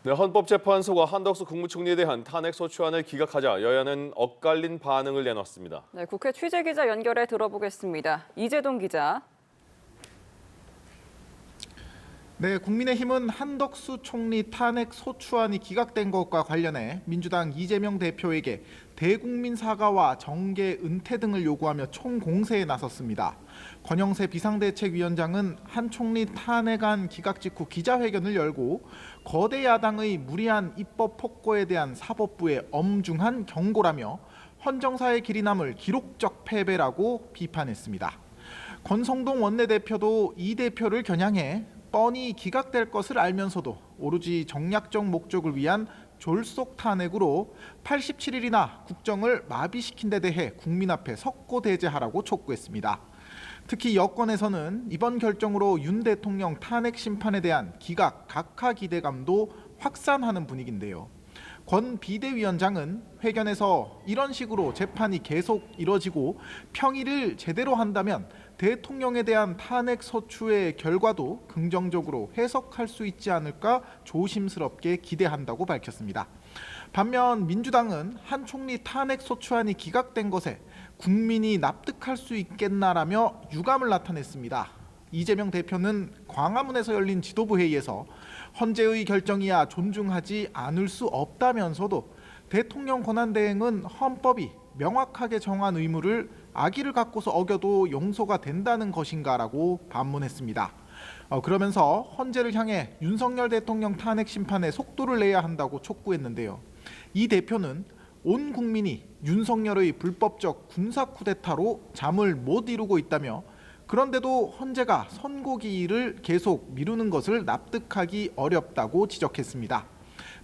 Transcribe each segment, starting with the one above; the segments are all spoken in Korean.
네, 헌법재판소가 한덕수 국무총리에 대한 탄핵 소추안을 기각하자 여야는 엇갈린 반응을 내놨습니다. 네, 국회 취재기자 연결해 들어보겠습니다. 이재동 기자. 네, 국민의힘은 한덕수 총리 탄핵 소추안이 기각된 것과 관련해 민주당 이재명 대표에게 대국민 사과와 정계 은퇴 등을 요구하며 총공세에 나섰습니다. 권영세 비상대책위원장은 한 총리 탄핵안 기각 직후 기자회견을 열고 거대 야당의 무리한 입법 폭거에 대한 사법부의 엄중한 경고라며 헌정사의 길이 남을 기록적 패배라고 비판했습니다. 권성동 원내대표도 이 대표를 겨냥해 뻔히 기각될 것을 알면서도 오로지 정략적 목적을 위한 졸속 탄핵으로 87일이나 국정을 마비시킨 데 대해 국민 앞에 석고대죄하라고 촉구했습니다. 특히 여권에서는 이번 결정으로 윤 대통령 탄핵 심판에 대한 기각 각하 기대감도 확산하는 분위기인데요. 권 비대위원장은 회견에서 이런 식으로 재판이 계속 이뤄지고 평일을 제대로 한다면 대통령에 대한 탄핵 소추의 결과도 긍정적으로 해석할 수 있지 않을까 조심스럽게 기대한다고 밝혔습니다. 반면 민주당은 한 총리 탄핵 소추안이 기각된 것에 국민이 납득할 수 있겠나라며 유감을 나타냈습니다. 이재명 대표는 광화문에서 열린 지도부 회의에서 헌재의 결정이야 존중하지 않을 수 없다면서도 대통령 권한대행은 헌법이 명확하게 정한 의무를 악의를 갖고서 어겨도 용서가 된다는 것인가라고 반문했습니다. 그러면서 헌재를 향해 윤석열 대통령 탄핵 심판에 속도를 내야 한다고 촉구했는데요. 이 대표는 온 국민이 윤석열의 불법적 군사 쿠데타로 잠을 못 이루고 있다며 그런데도 헌재가 선고기일을 계속 미루는 것을 납득하기 어렵다고 지적했습니다.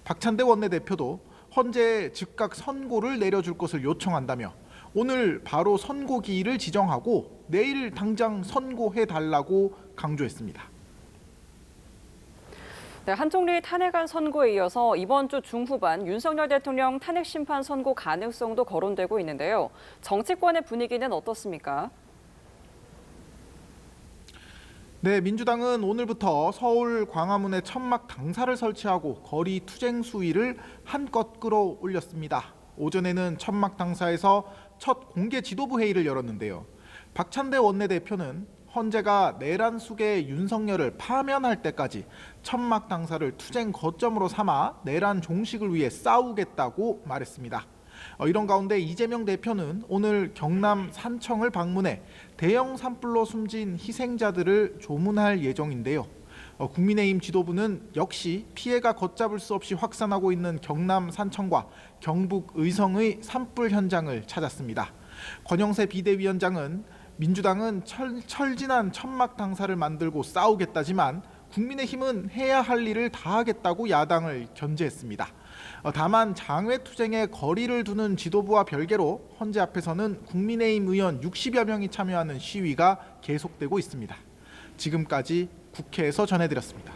박찬대 원내대표도 헌재에 즉각 선고를 내려줄 것을 요청한다며 오늘 바로 선고기일을 지정하고 내일 당장 선고해달라고 강조했습니다. 네, 한 총리 탄핵안 선고에 이어서 이번 주 중후반 윤석열 대통령 탄핵 심판 선고 가능성도 거론되고 있는데요. 정치권의 분위기는 어떻습니까? 네, 민주당은 오늘부터 서울 광화문에 천막 당사를 설치하고 거리 투쟁 수위를 한껏 끌어올렸습니다. 오전에는 천막 당사에서 첫 공개 지도부 회의를 열었는데요. 박찬대 원내대표는 헌재가 내란 속의 윤석열을 파면할 때까지 천막 당사를 투쟁 거점으로 삼아 내란 종식을 위해 싸우겠다고 말했습니다. 이런 가운데 이재명 대표는 오늘 경남 산청을 방문해 대형 산불로 숨진 희생자들을 조문할 예정인데요. 국민의힘 지도부는 역시 피해가 걷잡을 수 없이 확산하고 있는 경남 산청과 경북 의성의 산불 현장을 찾았습니다. 권영세 비대위원장은 민주당은 철진한 천막 당사를 만들고 싸우겠다지만 국민의힘은 해야 할 일을 다 하겠다고 야당을 견제했습니다. 다만 장외투쟁에 거리를 두는 지도부와 별개로 헌재 앞에서는 국민의힘 의원 60여 명이 참여하는 시위가 계속되고 있습니다. 지금까지 국회에서 전해드렸습니다.